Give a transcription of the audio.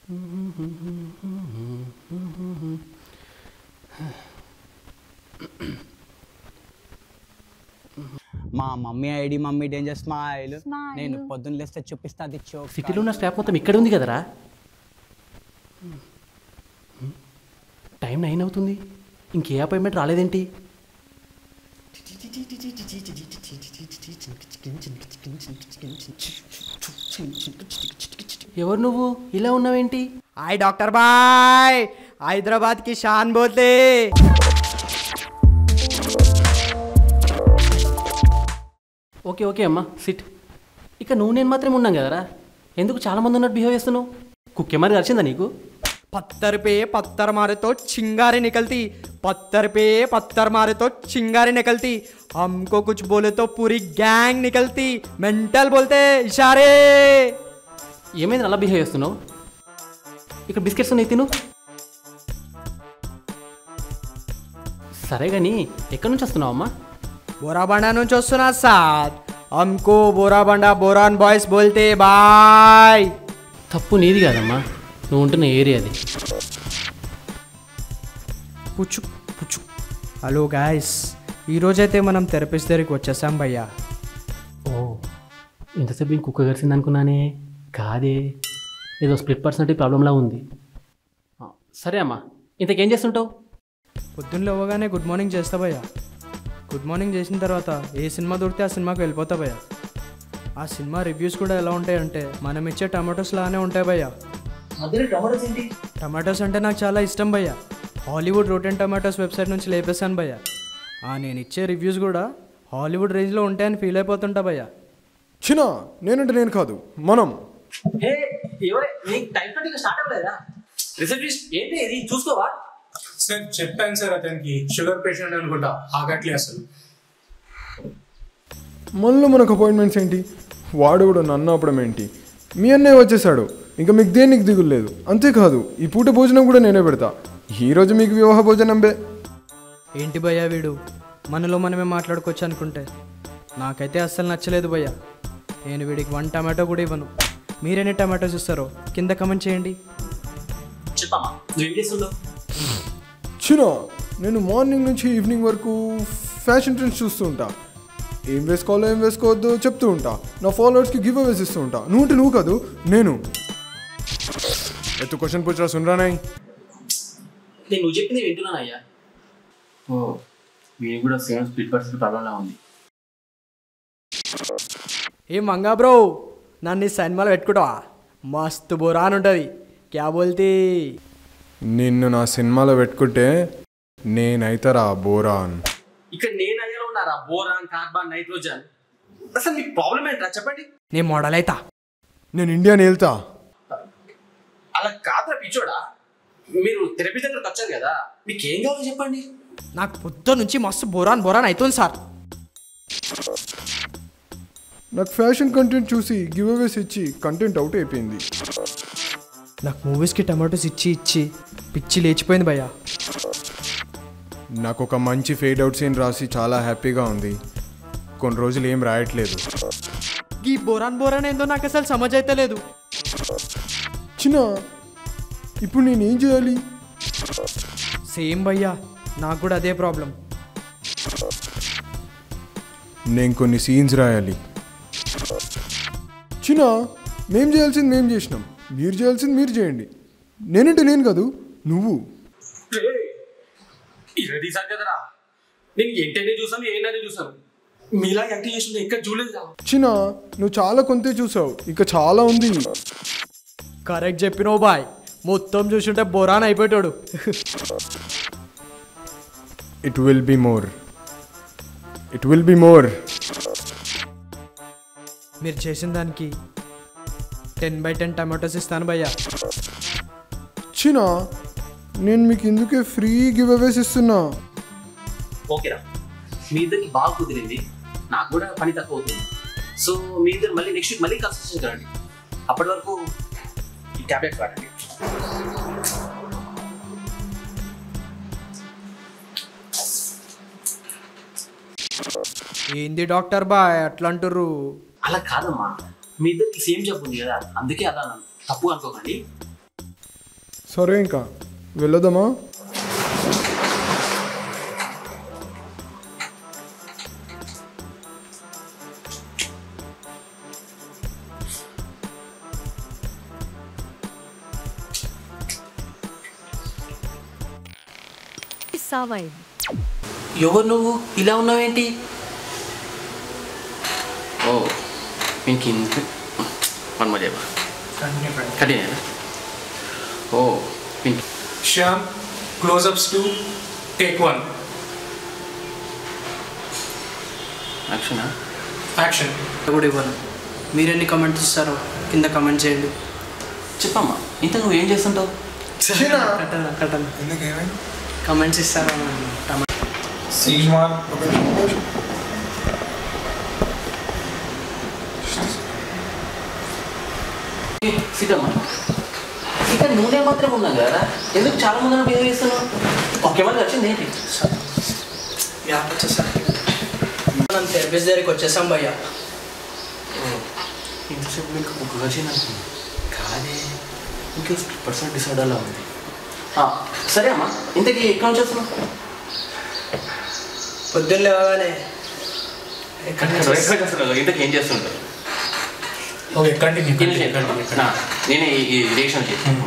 మా mummy ID mummy danger smile. నేను పొద్దున్న లేస్తే చూపిస్తా. అది సిటీలో ఉన్న స్టాఫ్ మొత్తం ఇక్కడ ఉంది కదరా. టైం 9 అవుతుంది, ఇంకే అపాయింట్మెంట్ రాలేదేంటి? ఎవరు నువ్వు, ఇలా ఉన్నావేంటి? హాయ్ డాక్టర్ బాయ్, హైదరాబాద్ కి షాన్ బోల్తే. ఓకే ఓకే అమ్మా, సిట్. ఇక నువ్వు నేను మాత్రమే ఉన్నాం కదరా, ఎందుకు చాలామంది ఉన్నట్టు బిహేవ్ చేస్తున్నావు? కుక్కేమని కలిసిందా నీకు? पत्थर पे पत्थर मारे तो चिंगारी निकलती, पत्थर पे पत्थर मारे तो चिंगारी निकलती, हमको कुछ बोले तो पूरी गैंग निकलती, मेंटल बोलते इशारे. ఏమైంది అలా బిహేవ్ చేస్తున్నావు? ఇక్కడ బిస్కెట్స్ ఉన్నాయి, తిను. సరే కానీ ఎక్కడి నుంచి వస్తున్నావు అమ్మా? బోరాబండ నుంచి వస్తున్నా సార్. हमको బోరాబండ బోరాన్ బాయ్స్ బోల్తే బాయ్. తప్పు నీది కాదమ్మా, నువ్వు ఉంటున్న ఏరియాది. పుచ్చు పుచ్చు. హలో గాయస్, ఈరోజైతే మనం థెరపిస్ట్ దగ్గరికి వచ్చేసాం భయ్యా. ఓ, ఇంతసేపు నేను కుక్క గరిచింది అనుకున్నానే. కాదే, ఏదో స్ప్లిట్ పర్సనాలిటీ ప్రాబ్లంలా ఉంది. సరే అమ్మా, ఇంతకేం చేస్తుంటావు? పొద్దున్న లేవగానే గుడ్ మార్నింగ్ చేస్తా భయ్యా. గుడ్ మార్నింగ్ చేసిన తర్వాత ఏ సినిమా దొరికితే ఆ సినిమాకి వెళ్ళిపోతా భయ్యా. ఆ సినిమా రివ్యూస్ కూడా ఎలా ఉంటాయంటే మనం ఇచ్చే టమాటోస్ లానే ఉంటాయి భయ్యా. టమాటోస్ అంటే నాకు చాలా ఇష్టం భయ్యా. హాలీవుడ్ రోటెన్ టమాటోస్ వెబ్సైట్ నుంచి లేపేశాను భయ్యా. నేను ఇచ్చే రివ్యూస్ కూడా హాలీవుడ్ రేంజ్లో ఉంటాయని ఫీల్ అయిపోతుంటా భయ్యా. చిన్న నేనంటే నేను కాదు, మనం. చూసుకోవా సార్? చెప్పాను సార్, అతనికి షుగర్ పేషెంట్ అనుకుంటా, ఆగట్లే అసలు. మళ్ళీ మనకు అపాయింట్మెంట్స్ ఏంటి? వాడు కూడా నన్ను ఆపడం ఏంటి? మీ అన్నయ్య వచ్చేసాడు, ఇంకా మీకు దేనికి దిగులు లేదు. అంతేకాదు ఈ పూట భోజనం కూడా నేనే పెడతా. ఈరోజు మీకు వివాహ భోజనం బే. ఏంటి భయ్యా వీడు, మనలో మనమే మాట్లాడుకోవచ్చు అనుకుంటే. నాకైతే అస్సలు నచ్చలేదు భయ్యా. నేను వీడికి 1 టమాటో కూడా ఇవ్వను. మీరెన్ని టమాటోస్ ఇస్తారో కింద కమెంట్ చేయండి. చిన్న నేను మార్నింగ్ నుంచి ఈవినింగ్ వరకు ఫ్యాషన్ ట్రెండ్స్ చూస్తూ ఉంటా. ఏం వేసుకోవాలో ఏం వేసుకోవద్దో చెప్తూ ఉంటా. నా ఫాలోవర్స్కి గివ్ అవేస్ ఇస్తూ ఉంటా. నువ్వు కాదు నేను. ఎత్తు క్వశ్చన్ పూచరా సునరానాయ్. నువ్వు చెప్పింది వింటున్నానయ్యా. ఓ, మీరు కూడా సేమ్ స్ప్లిట్ పర్సన్ ప్రాబ్లంలా ఉంది. ఏ మంగా బ్రో, నన్ను సినిమాలో పెట్టుకుంటావా? మస్తు బోరాన్ ఉంటుంది. క్యా బోల్తే? నిన్ను నా సినిమాలో పెట్టుకుంటే నేనైతారా బోరాన్. ఇక్కడ నేను అయ్యా ఉన్నారా? Boron, carbon, nitrogen. అసలు మీ ప్రాబ్లం ఏంట్రా చెప్పండి. నేను మోడల్ అయితా. నేను ఇండియాని వెళ్తా. అలా కాదురా పిచ్చోడా, మీరు థెరపీ దగ్గరకు వచ్చారు కదా, మీకు ఏం కావాలో చెప్పండి. నాకు పొద్దు నుంచి మస్తు బోరాన్ అవుతుంది సార్. నాకు ఫ్యాషన్ కంటెంట్ చూసి గివ్ అవేస్ ఇచ్చి కంటెంట్ అవుట్ అయిపోయింది. నాకు మూవీస్కి టమాటోస్ ఇచ్చి పిచ్చి లేచిపోయింది భయ్యా. నాకు ఒక మంచి ఫేడ్ అవుట్ సీన్ రాసి చాలా హ్యాపీగా ఉంది. కొన్ని రోజులు ఏం రాయట్లేదు. ఈ బోరాన్ ఏందో నాకు అసలు సమజ్ అయితే లేదు. చిన్న ఇప్పుడు నేనేం చేయాలి? సేమ్ భయ్యా, నాకు కూడా అదే ప్రాబ్లం. నేను కొన్ని సీన్స్ రాయాలి. చిన్న మేం చేయాల్సింది మేము చేసినాం, మీరు చేయాల్సింది మీరు చేయండి. నేనంటే నేను కాదు, నువ్వు. తీసాను కదరా, నేను ఏంటనే చూసాను, ఏంటనే చూసాను. మీలా యాక్టింగ్ చేసిన ఇక్కడ చూడలేదు. చిన్న నువ్వు చాలా కొంతే చూసావు, ఇక చాలా ఉంది. కరెక్ట్ చెప్పినావు బాయ్, మొత్తం చూసుంటే బోరాన్ అయిపోయాడు. It will be more, it will be more. మీరు చేసిన దానికి 10/10 టమాటోస్ ఇస్తాను భయ్యా. చిన్న నేను మీకు ఇందుకే ఫ్రీ గివ్ అవేస్ ఇస్తున్నా. ఓకేరా, మీ ఇద్దరికి బాగా కుదిరింది, నాకు కూడా పని తక్కువ అవుతుంది. సో మీ ఇద్దరు మళ్ళీ నెక్స్ట్ వీక్ మళ్ళీ కన్సల్టేషన్ కరండి. అప్పటి వరకు ఈ ట్యాబ్లెట్స్ వాడండి. ఏంది డాక్టర్ బాయ్ అట్లా అంటుర్రు? అలా కాదమ్మా, మీ ఇద్దరికి సేమ్ జబ్బు ఉంది కదా, అందుకే అలా తప్పు అనుకోకండి. సరే ఇంకా వెళ్ళొద్దామా? ఎవరు నువ్వు ఇలా ఉన్నావేంటి? ఓ మీకు వన్ మోర్ చెప్పా కంటిన్యూ. ఓ శ్యామ్, క్లోజప్స్ టు టేక్ 1. యాక్షనా? యాక్షన్. కూడా ఇవ్వను. మీరెన్ని కమెంట్స్ ఇస్తారో కింద కమెంట్ చేయండి. చెప్పమ్మా, ఇంత నువ్వు ఏం చేస్తుంటావు? కమెంట్స్ ఇస్తారో సీతమ్మా, ఇక్కడ నూనె మాత్రం ఉన్నాం కదా, ఎందుకు చాలా మంది బిహేవ్ చేస్తున్నావు? ఒకేమని వచ్చింది ఏంటి? అంతే బెస్ దగ్గరికి వచ్చేసాం భయ్య. ఇంతసేపు మీకు ఒక వచ్చింది అనుకుంది కాదే, ఇంకా 50% డిసైడ్ అలా ఉంది. సరే అమ్మా, ఇంతకీ ఎక్కడ నుంచి వస్తున్నావు? పొద్దున్న లేవగానే ఇంతకీ ఏం చేస్తుంటావు? Okay continue. నేనే ఈ రియాక్షన్ చేస్తాను.